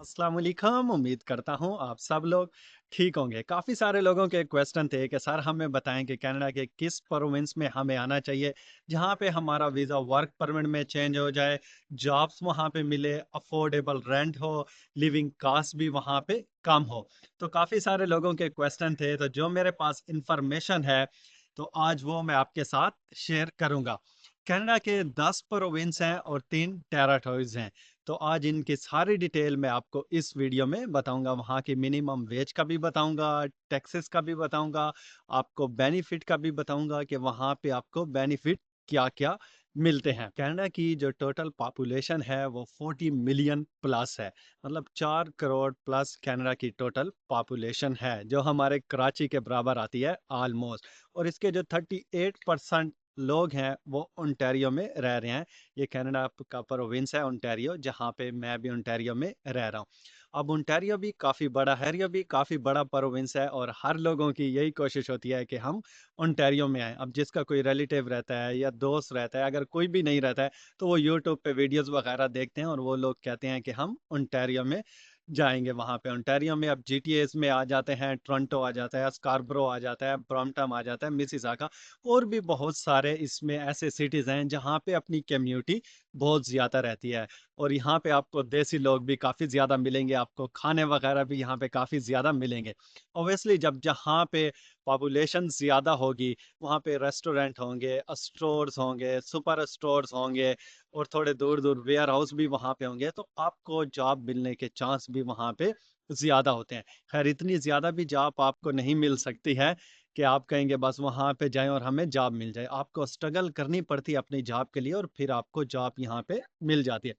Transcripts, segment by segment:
अस्सलाम वालेकुम। उम्मीद करता हूँ आप सब लोग ठीक होंगे। काफ़ी सारे लोगों के क्वेश्चन थे कि सर हमें बताएं कि कनाडा के किस प्रोविंस में हमें आना चाहिए जहाँ पे हमारा वीज़ा वर्क परमिट में चेंज हो जाए, जॉब्स वहाँ पे मिले, अफोर्डेबल रेंट हो, लिविंग कास्ट भी वहाँ पे कम हो। तो काफ़ी सारे लोगों के क्वेश्चन थे, तो जो मेरे पास इंफॉर्मेशन है तो आज वो मैं आपके साथ शेयर करूँगा। कनाडा के 10 प्रोविंस हैं और 3 टेरिटरीज हैं। तो आज इनकी सारी डिटेल मैं आपको इस वीडियो में बताऊंगा। वहाँ की मिनिमम वेज का भी बताऊंगा, टैक्सेस का भी बताऊंगा, आपको बेनिफिट का भी बताऊंगा कि वहाँ पे आपको बेनिफिट क्या क्या मिलते हैं। कनाडा की जो टोटल पॉपुलेशन है वो 40 मिलियन प्लस है। मतलब 4 करोड़ प्लस कनाडा की टोटल पॉपुलेशन है, जो हमारे कराची के बराबर आती है ऑलमोस्ट। और इसके जो 38% लोग हैं वो ओंटारियो में रह रहे हैं। ये कनाडा का प्रोविंस है ओंटारियो, जहाँ पे मैं भी ओंटारियो में रह रहा हूँ। अब ओंटारियो भी काफ़ी बड़ा है, ये भी काफ़ी बड़ा प्रोविंस है और हर लोगों की यही कोशिश होती है कि हम ओंटारियो में आएँ। अब जिसका कोई रिलेटिव रहता है या दोस्त रहता है, अगर कोई भी नहीं रहता है, तो वो यूट्यूब पे वीडियोस वगैरह देखते हैं और वो लोग कहते हैं कि हम ओंटारियो में जाएंगे। वहाँ पे ओंटारियो में अब जीटीएस में आ जाते हैं, टोरंटो आ जाता है, स्कारब्रो आ जाता है, ब्रॉम्पटन आ जाता है, मिसिसागा और भी बहुत सारे इसमें ऐसे सिटीज़ हैं जहाँ पे अपनी कम्युनिटी बहुत ज़्यादा रहती है। और यहाँ पे आपको देसी लोग भी काफ़ी ज़्यादा मिलेंगे, आपको खाने वगैरह भी यहाँ पे काफ़ी ज़्यादा मिलेंगे। ऑब्वियसली जब जहाँ पे पॉपुलेशन ज़्यादा होगी, वहाँ पे रेस्टोरेंट होंगे, स्टोर्स होंगे, सुपर स्टोर्स होंगे और थोड़े दूर दूर वेयर हाउस भी वहाँ पे होंगे, तो आपको जॉब मिलने के चांस भी वहाँ पे ज़्यादा होते हैं। खैर इतनी ज़्यादा भी जॉब आपको नहीं मिल सकती है कि आप कहेंगे बस वहाँ पे जाएँ और हमें जॉब मिल जाए। आपको स्ट्रगल करनी पड़ती है अपनी जॉब के लिए और फिर आपको जॉब यहाँ पे मिल जाती है।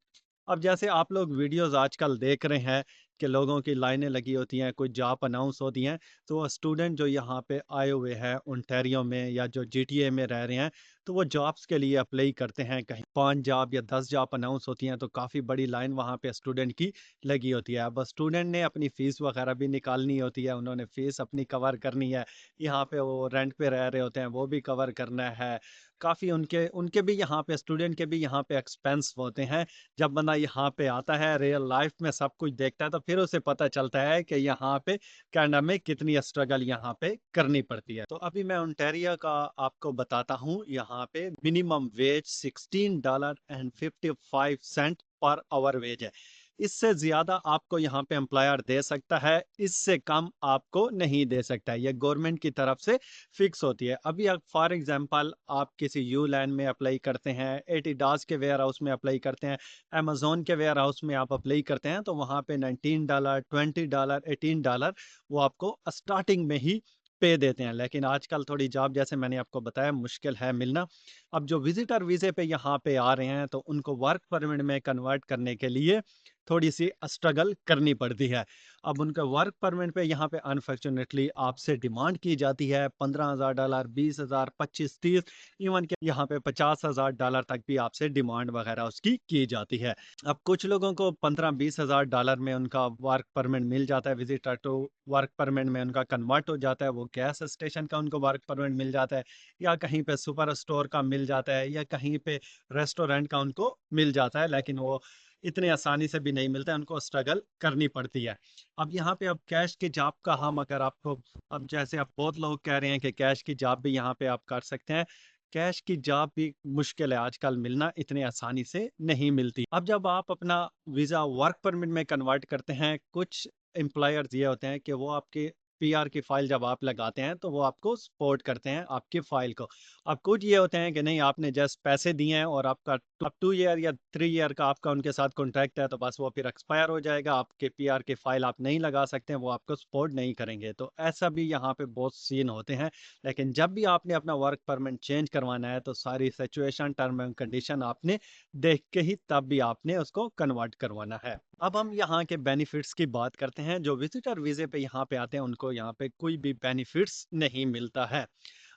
अब जैसे आप लोग वीडियोस आजकल देख रहे हैं कि लोगों की लाइनें लगी होती हैं, कोई जॉब अनाउंस होती हैं, तो स्टूडेंट जो यहाँ पे आए हुए हैं ओंटारियो में या जो जीटीए में रह रहे हैं, तो वो जॉब्स के लिए अप्लाई करते हैं। कहीं 5 जॉब या 10 जॉब अनाउंस होती हैं, तो काफ़ी बड़ी लाइन वहाँ पे स्टूडेंट की लगी होती है। अब स्टूडेंट ने अपनी फ़ीस वगैरह भी निकालनी होती है, उन्होंने फ़ीस अपनी कवर करनी है। यहाँ पे वो रेंट पे रह रहे होते हैं, वो भी कवर करना है। काफ़ी उनके उनके भी यहाँ पे स्टूडेंट के भी यहाँ पे एक्सपेंस होते हैं। जब बंदा यहाँ पे आता है, रियल लाइफ में सब कुछ देखता है, तो फिर उसे पता चलता है कि यहाँ पे कनाडा में कितनी स्ट्रगल यहाँ पे करनी पड़ती है। तो अभी मैं ओंटारियो का आपको बताता हूँ। यहाँ पे minimum wage $16.55 per our ways है। इससे ज़्यादा आपको यहाँ पे एम्प्लॉयर दे सकता है, इससे कम आपको नहीं दे सकता है। ये गवर्नमेंट की तरफ से फिक्स होती है। अभी आप फॉर एग्जांपल आप किसी यू लैंड में अप्लाई करते हैं, एडिडास के वेयर हाउस में अप्लाई करते हैं, अमेज़न के वेयर हाउस में आप अप्लाई करते हैं, तो वहाँ पे $19, $20, $18 वो आपको स्टार्टिंग में ही पे देते हैं। लेकिन आजकल थोड़ी जॉब जैसे मैंने आपको बताया मुश्किल है मिलना। अब जो विजिटर वीज़े पे यहाँ पे आ रहे हैं, तो उनको वर्क परमिट में कन्वर्ट करने के लिए थोड़ी-सी स्ट्रगल करनी पड़ती है। अब उनका वर्क परमिट पे यहाँ पे अनफॉर्च्यूनेटली आपसे डिमांड की जाती है $15,000, 20,000, 25, 30, इवन कि यहाँ पे $50,000 तक भी आपसे डिमांड वगैरह उसकी की जाती है। अब कुछ लोगों को 15-20,000 में उनका वर्क परमिट मिल जाता है, विजिटर टू वर्क परमिट में उनका कन्वर्ट हो जाता है, वो गैस स्टेशन का उनको वर्क परमिट मिल जाता है या कहीं पे सुपर स्टोर का मिल जाता है या कहीं पे रेस्टोरेंट का उनको मिल जाता है, लेकिन वो इतने आसानी से भी नहीं मिलता है, उनको स्ट्रगल करनी पड़ती है। अब यहाँ पे अब कैश की जॉब का हम अगर आपको, अब जैसे आप बहुत लोग कह रहे हैं कि कैश की जॉब भी यहाँ पे आप कर सकते हैं। कैश की जॉब भी मुश्किल है आजकल मिलना, इतने आसानी से नहीं मिलती। अब जब आप अपना वीज़ा वर्क परमिट में कन्वर्ट करते हैं, कुछ एम्प्लॉयर्स ये होते हैं कि वो आपके पीआर की फाइल जब आप लगाते हैं तो वो आपको सपोर्ट करते हैं आपकी फाइल को। अब कुछ ये होते हैं कि नहीं, आपने जस्ट पैसे दिए हैं और आपका अब 2 ईयर या 3 ईयर का आपका उनके साथ कॉन्ट्रैक्ट है, तो बस वो फिर एक्सपायर हो जाएगा, आपके पीआर की फाइल आप नहीं लगा सकते हैं, वो आपको सपोर्ट नहीं करेंगे। तो ऐसा भी यहाँ पे बहुत सीन होते हैं। लेकिन जब भी आपने अपना वर्क परमिट चेंज करवाना है, तो सारी सिचुएशन, टर्म एंड कंडीशन आपने देख के ही तब भी आपने उसको कन्वर्ट करवाना है। अब हम यहाँ के बेनिफिट्स की बात करते हैं। जो विजिटर वीज़े पे यहाँ पे आते हैं, उनको यहाँ पे कोई भी बेनिफिट्स नहीं मिलता है।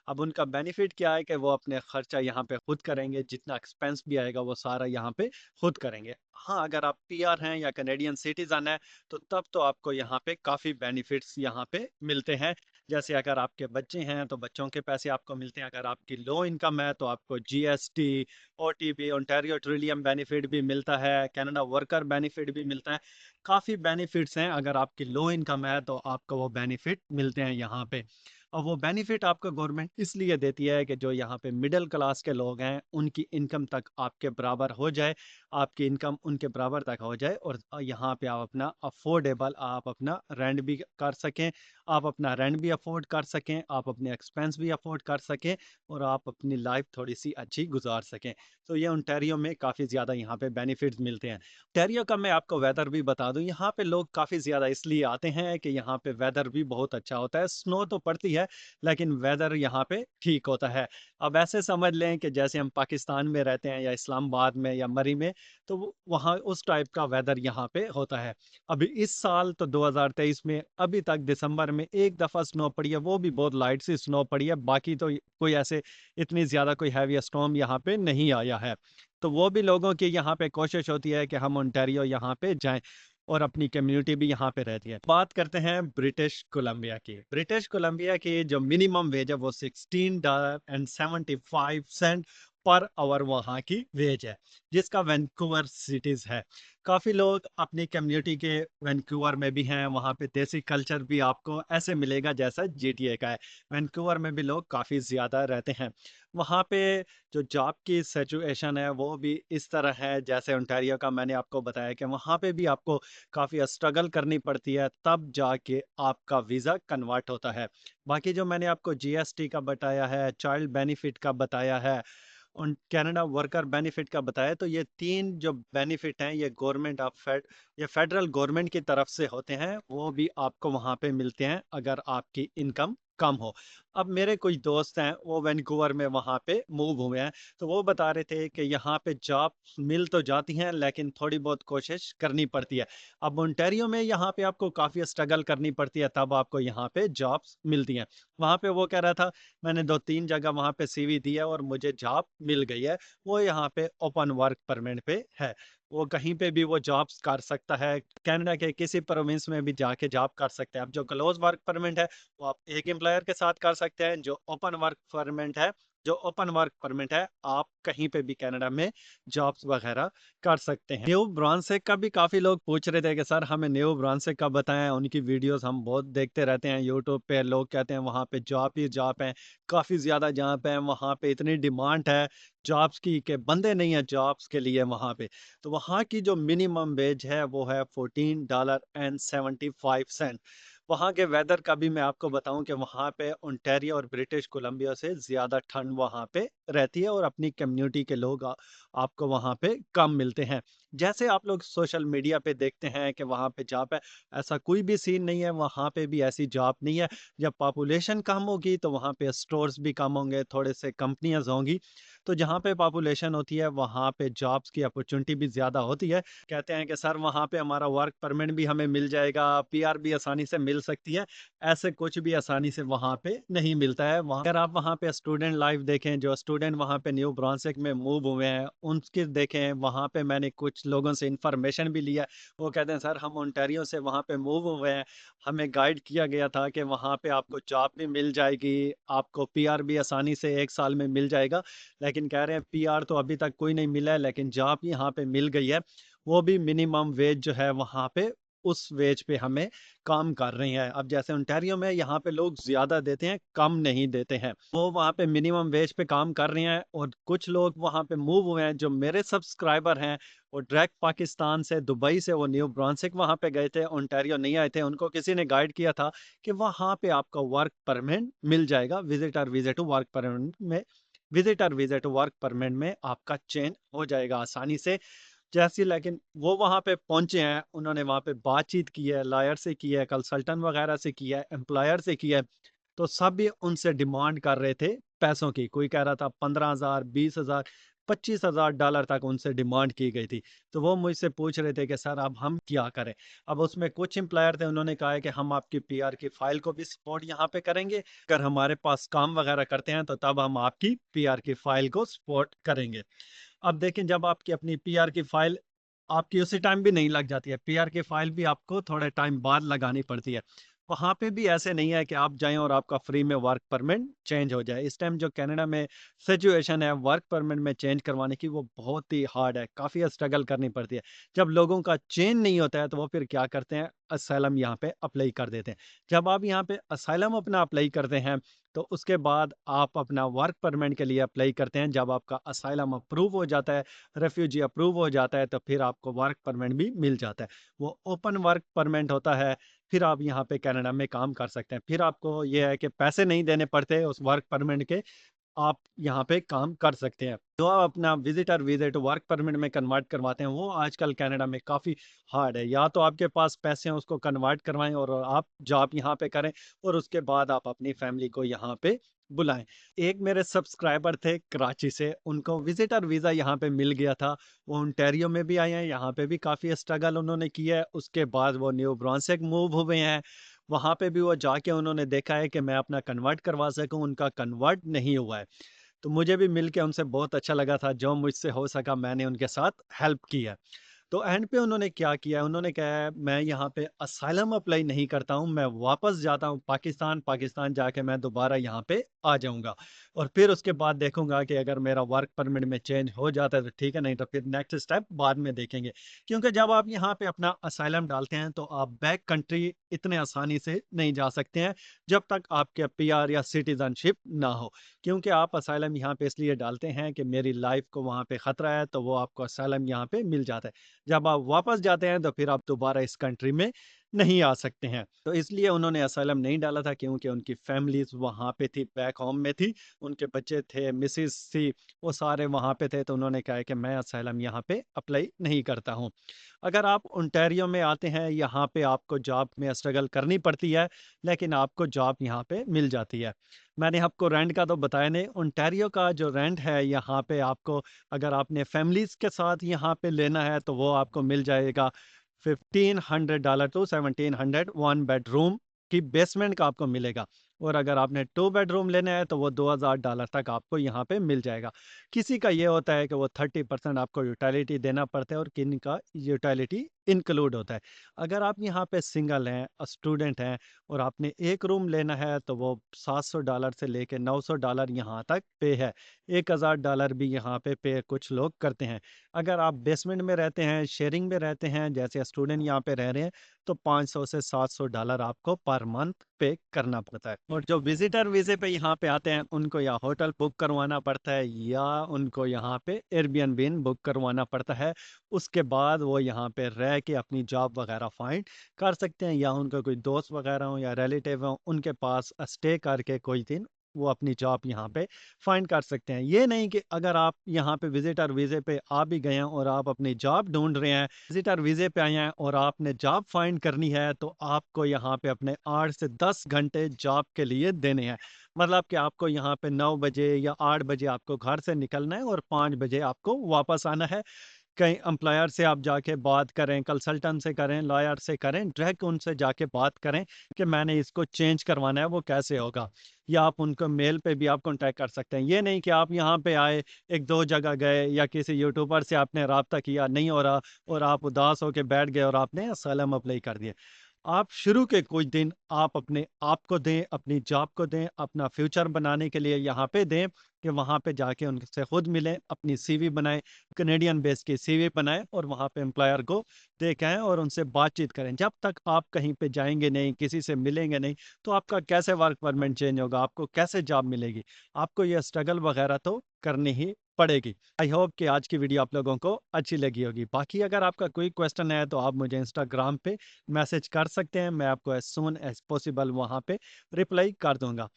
अब उनका बेनिफिट क्या है कि वो अपने खर्चा यहाँ पे खुद करेंगे, जितना एक्सपेंस भी आएगा वो सारा यहाँ पे खुद करेंगे। हाँ, अगर आप पीआर हैं या कनेडियन सिटीजन हैं, तो तब तो आपको यहाँ पे काफ़ी बेनिफिट्स यहाँ पे मिलते हैं। जैसे अगर आपके बच्चे हैं तो बच्चों के पैसे आपको मिलते हैं, अगर आपकी लो इनकम है तो आपको GST, OTP, Ontario Trillium benefit भी मिलता है, कनाडा वर्कर बेनिफिट भी मिलता है। काफ़ी बेनिफिट्स हैं, अगर आपकी लो इनकम है तो आपको वो बेनिफिट मिलते हैं यहाँ पे। और वो बेनिफिट आपको गवर्नमेंट इसलिए देती है कि जो यहाँ पे मिडिल क्लास के लोग हैं उनकी इनकम तक आपके बराबर हो जाए, आपकी इनकम उनके बराबर तक हो जाए, और यहाँ पे आप अपना अफोर्डेबल आप अपना रेंट भी कर सकें, आप अपना रेंट भी अफोर्ड कर सकें, आप अपने एक्सपेंस भी अफोर्ड कर सकें, और आप अपनी लाइफ थोड़ी सी अच्छी गुजार सकें। तो ये ओंटारियो में काफ़ी ज़्यादा यहाँ पे बेनिफिट्स मिलते हैं। ओंटारियो का मैं आपको वेदर भी बता दूं, यहाँ पे लोग काफ़ी ज़्यादा इसलिए आते हैं कि यहाँ पे वेदर भी बहुत अच्छा होता है। स्नो तो पड़ती है लेकिन वेदर यहाँ पे ठीक होता है। अब ऐसे समझ लें कि जैसे हम पाकिस्तान में रहते हैं या इस्लामाबाद में या मरी में, तो वहाँ उस टाइप का वेदर यहाँ पे होता है। अभी इस साल तो 2023 में अभी तक दिसंबर में एक दफ़ा स्नो पड़ी है, वो भी बहुत लाइट सी स्नो पड़ी है, बाकी तो कोई ऐसे इतनी ज़्यादा कोई हैवी स्टॉर्म यहाँ पे नहीं आया है। तो वो भी लोगों की यहाँ पे कोशिश होती है कि हम ओंटारियो यहाँ पे जाएं, और अपनी कम्युनिटी भी यहाँ पे रहती है। बात करते हैं ब्रिटिश कोलंबिया की। ब्रिटिश कोलंबिया की जो मिनिमम वेज है वो $16.75 पर आवर वहाँ की वेज है, जिसका वैंकूवर सिटीज़ है। काफ़ी लोग अपनी कम्युनिटी के वैंकूवर में भी हैं, वहाँ पे देसी कल्चर भी आपको ऐसे मिलेगा जैसा जीटीए का है। वैंकूवर में भी लोग काफ़ी ज़्यादा रहते हैं। वहाँ पे जो जॉब की सिचुएशन है वो भी इस तरह है जैसे ओंटारियो का मैंने आपको बताया कि वहाँ पे भी आपको काफ़ी स्ट्रगल करनी पड़ती है, तब जाके आपका वीज़ा कन्वर्ट होता है। बाकी जो मैंने आपको जीएसटी का बताया है, चाइल्ड बेनिफिट का बताया है, उन कनाडा वर्कर बेनिफिट का बताया, तो ये 3 जो बेनिफिट हैं ये गवर्नमेंट ऑफ ये फेडरल गवर्नमेंट की तरफ से होते हैं, वो भी आपको वहाँ पे मिलते हैं अगर आपकी इनकम कम हो। अब मेरे कुछ दोस्त हैं वो वैंकूवर में वहाँ पे मूव हुए हैं, तो वो बता रहे थे कि यहाँ पे जॉब मिल तो जाती हैं लेकिन थोड़ी बहुत कोशिश करनी पड़ती है। अब ओंटारियो में यहाँ पे आपको काफ़ी स्ट्रगल करनी पड़ती है तब आपको यहाँ पे जॉब्स मिलती हैं। वहाँ पे वो कह रहा था मैंने 2-3 जगह वहाँ पे सीवी दी है और मुझे जॉब मिल गई है। वो यहाँ पे ओपन वर्क परमिट पे है। वो कहीं पे भी वो जॉब्स कर सकता है। कनाडा के किसी प्रोविंस में भी जाके जॉब कर सकते हैं। अब जो क्लोज़ वर्क परमिट है, वो आप एक एम्प्लॉयर के साथ कर सकते हैं। जो ओपन वर्क परमिट है, आप कहीं पे भी कनाडा में जॉब्स वगैरह कर सकते हैं। न्यू ब्रांसविक का भी काफ़ी लोग पूछ रहे थे कि सर हमें न्यू ब्रांसविक का बताएं, उनकी वीडियोस हम बहुत देखते रहते हैं यूट्यूब पे। लोग कहते हैं वहाँ पे जॉब ही जॉब है, काफ़ी ज़्यादा जॉब है, वहाँ पे इतनी डिमांड है जॉब्स की कि बंदे नहीं हैं जॉब्स के लिए वहाँ पे। तो वहाँ की जो मिनिमम वेज है वो है $14.75। वहाँ के वेदर का भी मैं आपको बताऊं कि वहाँ पे ओंटारियो और ब्रिटिश कोलंबिया से ज़्यादा ठंड वहाँ पे रहती है, और अपनी कम्युनिटी के लोग आपको वहाँ पे कम मिलते हैं। जैसे आप लोग सोशल मीडिया पे देखते हैं कि वहाँ पे जॉब है, ऐसा कोई भी सीन नहीं है, वहाँ पे भी ऐसी जॉब नहीं है। जब पॉपुलेशन कम होगी तो वहाँ पे स्टोर्स भी कम होंगे, थोड़े से कंपनियां होंगी, तो जहाँ पे पॉपुलेशन होती है वहाँ पे जॉब्स की अपॉर्चुनिटी भी ज़्यादा होती है। कहते हैं कि सर वहाँ पे हमारा वर्क परमिट भी हमें मिल जाएगा, पीआर भी आसानी से मिल सकती है। ऐसे कुछ भी आसानी से वहाँ पे नहीं मिलता है। वहाँ अगर आप वहाँ पे स्टूडेंट लाइफ देखें, जो स्टूडेंट वहाँ पे न्यू ब्रांसविक में मूव हुए हैं उनकी देखें, वहाँ पे मैंने कुछ लोगों से इंफॉर्मेशन भी लिया। वो कहते हैं सर हम ओंटारियो से वहाँ पे मूव हुए हैं, हमें गाइड किया गया था कि वहाँ पे आपको जॉब भी मिल जाएगी, आपको पीआर भी आसानी से 1 साल में मिल जाएगा। लेकिन कह रहे हैं पीआर तो अभी तक कोई नहीं मिला है, लेकिन जॉब यहाँ पे मिल गई है। वो भी मिनिमम वेज जो है वहाँ पे उस वेज पे हमें काम कर रही हैं। अब जैसे ओंटारियो में यहाँ पे लोग ज़्यादा देते हैं, कम नहीं देते हैं। वो वहाँ पे मिनिमम वेज पे काम कर रही हैं, और कुछ लोग वहाँ पे मूव हुए हैं जो मेरे सब्सक्राइबर हैं। वो डायरेक्ट पाकिस्तान से, दुबई से वो न्यू ब्रांसविक वहाँ पे गए थे, ओंटारियो नहीं आए थे। उनको किसी ने गाइड किया था कि वहाँ पे आपका वर्क परमिट मिल जाएगा, visitor visa to work permit में आपका चेंज हो जाएगा आसानी से। जैसे लेकिन वो वहाँ पे पहुँचे हैं, उन्होंने वहाँ पे बातचीत की है, लॉयर से की है, कंसल्टेंट वगैरह से की है, एम्प्लॉयर से की है, तो सभी उनसे डिमांड कर रहे थे पैसों की। कोई कह रहा था 15,000, 20,000, $25,000 तक उनसे डिमांड की गई थी। तो वो मुझसे पूछ रहे थे कि सर अब हम क्या करें? अब उसमें कुछ एम्प्लॉयर थे, उन्होंने कहा है कि हम आपकी पीआर की फाइल को भी सपोर्ट यहाँ पे करेंगे। अगर हमारे पास काम वगैरह करते हैं तो तब हम आपकी पीआर की फाइल को सपोर्ट करेंगे। अब देखें जब आपकी अपनी पीआर की फाइल आपकी उसी टाइम भी नहीं लग जाती है, पीआर की फाइल भी आपको थोड़े टाइम बाद लगानी पड़ती है। वहाँ पे भी ऐसे नहीं है कि आप जाएँ और आपका फ्री में वर्क परमिट चेंज हो जाए। इस टाइम जो कनाडा में सिचुएशन है वर्क परमिट में चेंज करवाने की, वो बहुत ही हार्ड है, काफ़ी स्ट्रगल करनी पड़ती है। जब लोगों का चेंज नहीं होता है तो वो फिर क्या करते हैं, असाइलम यहाँ पे अप्लाई कर देते हैं। जब आप यहाँ पे असाइलम अपना अप्लाई करते हैं तो उसके बाद आप अपना वर्क परमिट के लिए अप्लाई करते हैं। जब आपका असाइलम अप्रूव हो जाता है, रेफ्यूजी अप्रूव हो जाता है, तो फिर आपको वर्क परमिट भी मिल जाता है। वो ओपन वर्क परमिट होता है, फिर आप यहाँ पे कनाडा में काम कर सकते हैं। फिर आपको ये है कि पैसे नहीं देने पड़ते उस वर्क परमिट के, आप यहाँ पे काम कर सकते हैं। जो आप अपना visitor visa to work permit में कन्वर्ट करवाते हैं, वो आजकल कनाडा में काफ़ी हार्ड है। या तो आपके पास पैसे हैं, उसको कन्वर्ट करवाएँ और आप जॉब यहाँ पे करें और उसके बाद आप अपनी फैमिली को यहाँ पे बुलाएँ। एक मेरे सब्सक्राइबर थे कराची से, उनको विज़िटर वीज़ा यहाँ पे मिल गया था। वो ओंटारियो में भी आए हैं, यहाँ पे भी काफ़ी स्ट्रगल उन्होंने किया है। उसके बाद वो न्यू ब्रांसिक मूव हुए हैं। वहाँ पे भी वो जाके उन्होंने देखा है कि मैं अपना कन्वर्ट करवा सकूँ, उनका कन्वर्ट नहीं हुआ है। तो मुझे भी मिल के उनसे बहुत अच्छा लगा था, जो मुझसे हो सका मैंने उनके साथ हेल्प की है। तो एंड पे उन्होंने क्या किया, उन्होंने कहा है मैं यहाँ पे असाइलम अप्लाई नहीं करता हूँ, मैं वापस जाता हूँ पाकिस्तान, पाकिस्तान जाके मैं दोबारा यहाँ पे आ जाऊँगा और फिर उसके बाद देखूँगा कि अगर मेरा वर्क परमिट में चेंज हो जाता है तो ठीक है, नहीं तो फिर नेक्स्ट स्टेप बाद में देखेंगे। क्योंकि जब आप यहाँ पे अपना असाइलम डालते हैं तो आप बैक कंट्री इतने आसानी से नहीं जा सकते हैं, जब तक आपके पीआर या सिटीज़नशिप ना हो। क्योंकि आप असाइलम यहाँ पे इसलिए डालते हैं कि मेरी लाइफ़ को वहाँ पे खतरा है, तो वो आपको असाइलम यहाँ पे मिल जाता है। जब आप वापस जाते हैं तो फिर आप दोबारा इस कंट्री में नहीं आ सकते हैं। तो इसलिए उन्होंने असाइलम नहीं डाला था, क्योंकि उनकी फैमिलीज़ वहाँ पे थी, बैक होम में थी, उनके बच्चे थे, मिसेज़ थी, वो सारे वहाँ पे थे, तो उन्होंने कहा है कि मैं असाइलम यहाँ पे अप्लाई नहीं करता हूँ। अगर आप ओंटारियो में आते हैं, यहाँ पे आपको जॉब में स्ट्रगल करनी पड़ती है, लेकिन आपको जॉब यहाँ पे मिल जाती है। मैंने आपको रेंट का तो बताया नहीं, ओंटारियो का जो रेंट है यहाँ पे आपको, अगर आपने फैमिलीज़ के साथ यहाँ पे लेना है तो वो आपको मिल जाएगा $1500 टू 1700, 1 बेडरूम की बेसमेंट का आपको मिलेगा। और अगर आपने 2 बेडरूम लेना है तो वो $2000 तक आपको यहाँ पे मिल जाएगा। किसी का ये होता है कि वो 30% आपको यूटिलिटी देना पड़ता है और किन का यूटिलिटी इंक्लूड होता है। अगर आप यहाँ पे सिंगल हैं, स्टूडेंट हैं और आपने एक रूम लेना है तो वो $700 से लेके $900 यहाँ तक पे है। $1000 भी यहाँ पे कुछ लोग करते हैं। अगर आप बेसमेंट में रहते हैं, शेयरिंग में रहते हैं, जैसे स्टूडेंट यहाँ पे रह रहे हैं, तो 500 से $700 आपको पर मंथ पे करना पड़ता है। और जो विजिटर वीज़े पे यहाँ पे आते हैं, उनको या होटल बुक करवाना पड़ता है या उनको यहाँ पे एयरबीएनबी बुक करवाना पड़ता है। उसके बाद वो यहाँ पे रह के अपनी जॉब वगैरह फाइंड कर सकते हैं, या उनका कोई दोस्त वगैरह हो या रिलेटिव हो, उनके पास स्टे करके कोई दिन वो अपनी जॉब यहाँ पे फाइंड कर सकते हैं। ये नहीं कि अगर आप यहाँ पे विजिटर वीज़े पे आ भी गए हैं और आप अपनी जॉब ढूँढ रहे हैं, विजिटर वीज़े पे आए हैं और आपने जॉब फाइंड करनी है, तो आपको यहाँ पे अपने 8 से 10 घंटे जॉब के लिए देने हैं। मतलब कि आपको यहाँ पे 9 बजे या 8 बजे आपको घर से निकलना है और 5 बजे आपको वापस आना है। कहीं एम्प्लॉयर से आप जाके बात करें, कंसल्टेंट से करें, लॉयर से करें, डायरेक्ट उनसे जाके बात करें कि मैंने इसको चेंज करवाना है, वो कैसे होगा? या आप उनको मेल पे भी आप कॉन्टैक्ट कर सकते हैं। ये नहीं कि आप यहाँ पे आए, 1-2 जगह गए या किसी यूट्यूबर से आपने राब्ता किया, नहीं हो रहा और आप उदास होके बैठ गए और आपने असाइलम अप्लाई कर दिया। आप शुरू के कुछ दिन आप अपने आप को दें, अपनी जॉब को दें, अपना फ्यूचर बनाने के लिए यहाँ पे दें कि वहाँ पे जाके उनसे खुद मिलें, अपनी सीवी बनाएँ, कनेडियन बेस की सीवी बनाएँ और वहाँ पे एम्प्लॉयर को दे के आएँ और उनसे बातचीत करें। जब तक आप कहीं पे जाएँगे नहीं, किसी से मिलेंगे नहीं, तो आपका कैसे वर्क परमिट चेंज होगा, आपको कैसे जॉब मिलेगी? आपको ये स्ट्रगल वगैरह तो करनी ही पड़ेगी। आई होप कि आज की वीडियो आप लोगों को अच्छी लगी होगी। बाकी अगर आपका कोई क्वेश्चन है तो आप मुझे इंस्टाग्राम पे मैसेज कर सकते हैं, मैं आपको एज़ सून एज़ पॉसिबल वहाँ पे रिप्लाई कर दूँगा।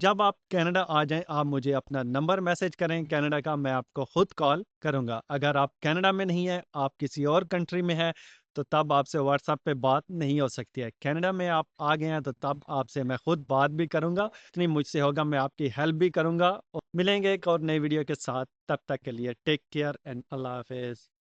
जब आप कनाडा आ जाएँ, आप मुझे अपना नंबर मैसेज करें कनाडा का, मैं आपको खुद कॉल करूँगा। अगर आप कनाडा में नहीं हैं, आप किसी और कंट्री में हैं, तो तब आपसे व्हाट्सएप पे बात नहीं हो सकती है। कनाडा में आप आ गए हैं, तो तब आपसे मैं खुद बात भी करूँगा, जितनी मुझसे होगा मैं आपकी हेल्प भी करूँगा। और मिलेंगे एक और नई वीडियो के साथ, तब तक के लिए टेक केयर एंड अल्लाह हाफ़िज़।